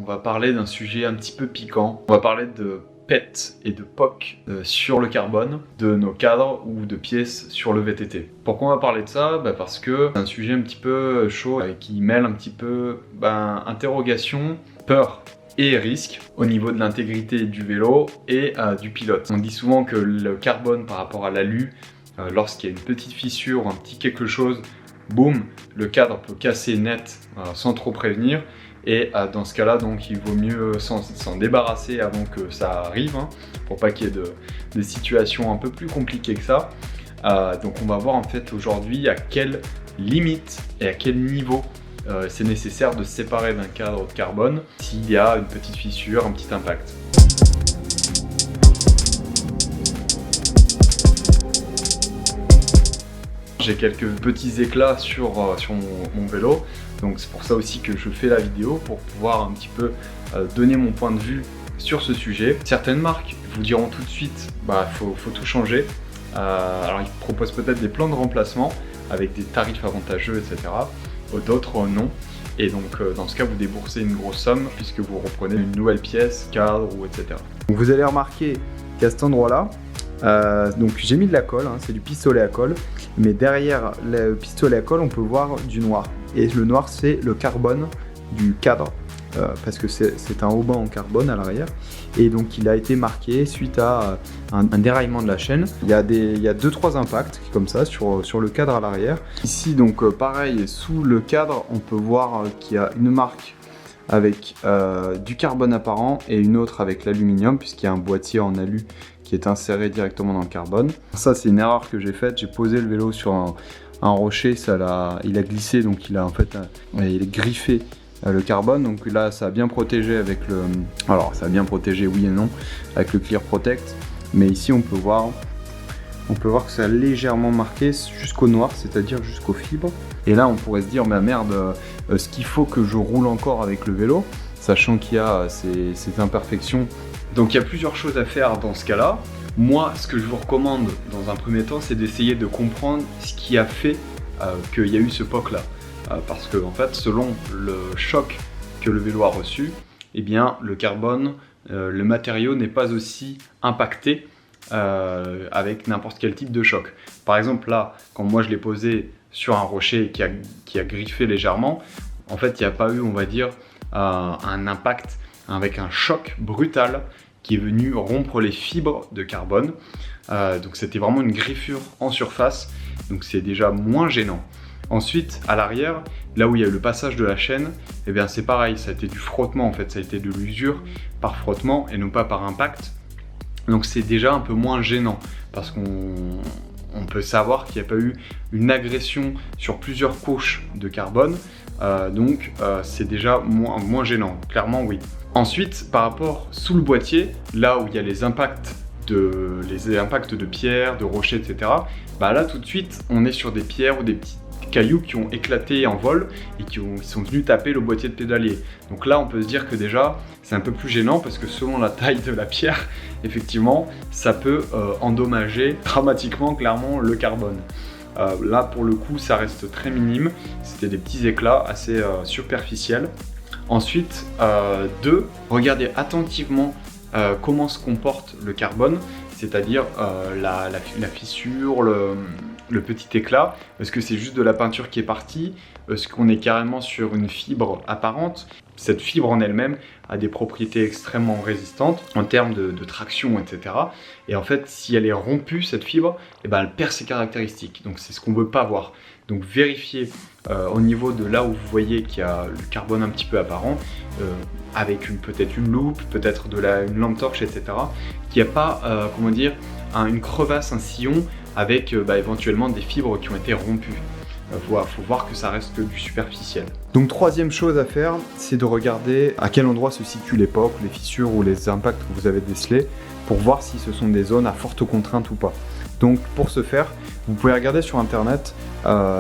va parler d'un sujet un petit peu piquant. On va parler de PET et de POC sur le carbone, de nos cadres ou de pièces sur le VTT. Pourquoi on va parler de ça? Parce que c'est un sujet un petit peu chaud qui mêle un petit peu interrogation, peur et risque au niveau de l'intégrité du vélo et du pilote. On dit souvent que le carbone par rapport à l'alu, lorsqu'il y a une petite fissure ou un petit quelque chose, boum, le cadre peut casser net sans trop prévenir. Et dans ce cas-là, donc, il vaut mieux s'en débarrasser avant que ça arrive, pour pas qu'il y ait des situations un peu plus compliquées que ça. Donc on va voir en fait aujourd'hui à quelle limite et à quel niveau c'est nécessaire de se séparer d'un cadre de carbone s'il y a une petite fissure, un petit impact. J'ai quelques petits éclats sur mon vélo, donc c'est pour ça aussi que je fais la vidéo, pour pouvoir un petit peu donner mon point de vue sur ce sujet. Certaines marques vous diront tout de suite, faut tout changer. Alors ils proposent peut-être des plans de remplacement avec des tarifs avantageux, etc. D'autres non. Et donc dans ce cas, vous déboursez une grosse somme puisque vous reprenez une nouvelle pièce, cadre ou etc. Donc vous allez remarquer qu'à cet endroit-là, donc j'ai mis de la colle, c'est du pistolet à colle, mais derrière le pistolet à colle on peut voir du noir, et le noir c'est le carbone du cadre, parce que c'est un haubin en carbone à l'arrière, et donc il a été marqué suite à un déraillement de la chaîne. Il y a 2-3 impacts comme ça sur le cadre à l'arrière. Ici donc pareil, sous le cadre on peut voir qu'il y a une marque avec du carbone apparent et une autre avec l'aluminium, puisqu'il y a un boîtier en alu qui est inséré directement dans le carbone. Ça c'est une erreur que j'ai faite, j'ai posé le vélo sur un rocher, il a glissé, donc il a griffé le carbone, donc là ça a bien protégé avec alors ça a bien protégé oui et non avec le Clear Protect, mais ici on peut voir que ça a légèrement marqué jusqu'au noir, c'est-à-dire jusqu'aux fibres. Et là on pourrait se dire merde, ce qu'il faut que je roule encore avec le vélo, sachant qu'il y a ces imperfections. Donc il y a plusieurs choses à faire dans ce cas-là. Moi, ce que je vous recommande dans un premier temps, c'est d'essayer de comprendre ce qui a fait qu'il y a eu ce POC-là. Parce que en fait, selon le choc que le vélo a reçu, eh bien, le carbone, le matériau n'est pas aussi impacté avec n'importe quel type de choc. Par exemple, là, quand moi je l'ai posé sur un rocher qui a griffé légèrement, en fait, il n'y a pas eu, on va dire, un impact avec un choc brutal qui est venu rompre les fibres de carbone. Donc c'était vraiment une griffure en surface, donc c'est déjà moins gênant. Ensuite, à l'arrière, là où il y a eu le passage de la chaîne, eh bien c'est pareil, ça a été du frottement en fait, ça a été de l'usure par frottement et non pas par impact. Donc c'est déjà un peu moins gênant parce qu'on peut savoir qu'il n'y a pas eu une agression sur plusieurs couches de carbone, donc c'est déjà moins gênant, clairement oui. Ensuite, par rapport sous le boîtier, là où il y a les impacts de pierres, de rochers, etc. Là tout de suite, on est sur des pierres ou des petits cailloux qui ont éclaté en vol et qui sont venus taper le boîtier de pédalier. Donc là, on peut se dire que déjà, c'est un peu plus gênant parce que selon la taille de la pierre, effectivement, ça peut endommager dramatiquement, clairement, le carbone. Là, pour le coup, ça reste très minime. C'était des petits éclats assez superficiels. Ensuite, regardez attentivement comment se comporte le carbone, c'est-à-dire la fissure, le petit éclat. Est-ce que c'est juste de la peinture qui est partie? Est-ce qu'on est carrément sur une fibre apparente? Cette fibre en elle-même a des propriétés extrêmement résistantes en termes de traction, etc. Et en fait, si elle est rompue, cette fibre, elle perd ses caractéristiques. Donc c'est ce qu'on ne veut pas voir. Donc vérifiez au niveau de là où vous voyez qu'il y a le carbone un petit peu apparent, avec peut-être une loupe, peut-être une lampe torche, etc. Qu'il n'y a pas, une crevasse, un sillon avec éventuellement des fibres qui ont été rompues. Faut voir que ça reste que du superficiel. Donc troisième chose à faire, c'est de regarder à quel endroit se situent les POC, les fissures ou les impacts que vous avez décelés, pour voir si ce sont des zones à forte contrainte ou pas. Donc pour ce faire, vous pouvez regarder sur internet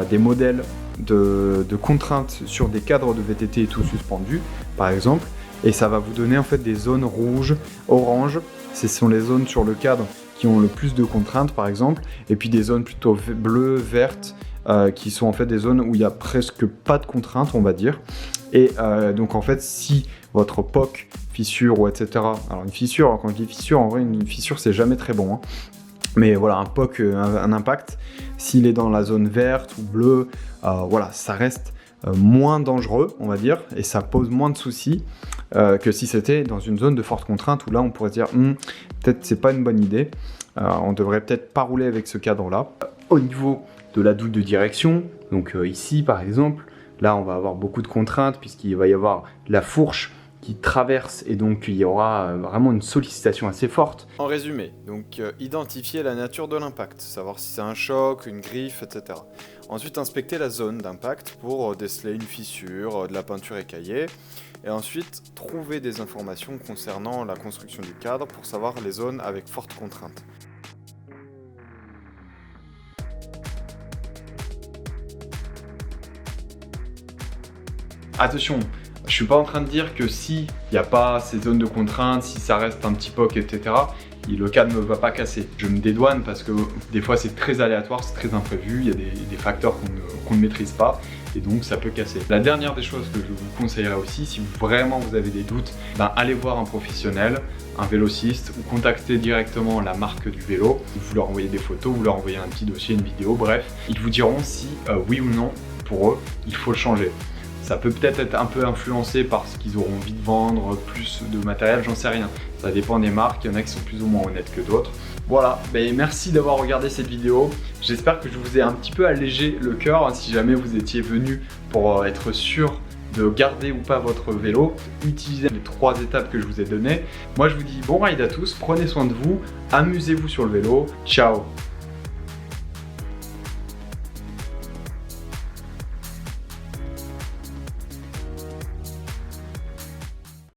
des modèles de contraintes sur des cadres de VTT et tout suspendus, par exemple, et ça va vous donner en fait des zones rouges, oranges. Ce sont les zones sur le cadre qui ont le plus de contraintes, par exemple, et puis des zones plutôt bleues, vertes, qui sont en fait des zones où il n'y a presque pas de contraintes, on va dire. Et donc en fait, si votre POC, fissure ou etc. Alors une fissure, quand je dis fissure, en vrai une fissure c'est jamais très bon, hein. Mais voilà, un POC, un impact, s'il est dans la zone verte ou bleue, voilà, ça reste moins dangereux, on va dire, et ça pose moins de soucis que si c'était dans une zone de forte contrainte où là on pourrait se dire peut-être c'est pas une bonne idée, on devrait peut-être pas rouler avec ce cadre-là. Au niveau de la douille de direction, donc ici par exemple, là on va avoir beaucoup de contraintes puisqu'il va y avoir la fourche qui traverse et donc il y aura vraiment une sollicitation assez forte. En résumé, donc identifier la nature de l'impact, savoir si c'est un choc, une griffe, etc. Ensuite inspecter la zone d'impact pour déceler une fissure, de la peinture écaillée. Et ensuite trouver des informations concernant la construction du cadre pour savoir les zones avec forte contrainte. Attention, je suis pas en train de dire que si il n'y a pas ces zones de contrainte, si ça reste un petit POC, etc., le cadre ne va pas casser. Je me dédouane parce que des fois c'est très aléatoire, c'est très imprévu, il y a des facteurs qu'on ne maîtrise pas et donc ça peut casser. La dernière des choses que je vous conseillerais aussi, si vraiment vous avez des doutes, allez voir un professionnel, un vélociste ou contactez directement la marque du vélo. Vous leur envoyez des photos, vous leur envoyez un petit dossier, une vidéo, bref. Ils vous diront si oui ou non, pour eux, il faut le changer. Ça peut peut-être être un peu influencé parce qu'ils auront envie de vendre plus de matériel, j'en sais rien. Ça dépend des marques, il y en a qui sont plus ou moins honnêtes que d'autres. Voilà, merci d'avoir regardé cette vidéo. J'espère que je vous ai un petit peu allégé le cœur si jamais vous étiez venu pour être sûr de garder ou pas votre vélo. Utilisez les 3 étapes que je vous ai données. Moi je vous dis bon ride à tous, prenez soin de vous, amusez-vous sur le vélo. Ciao!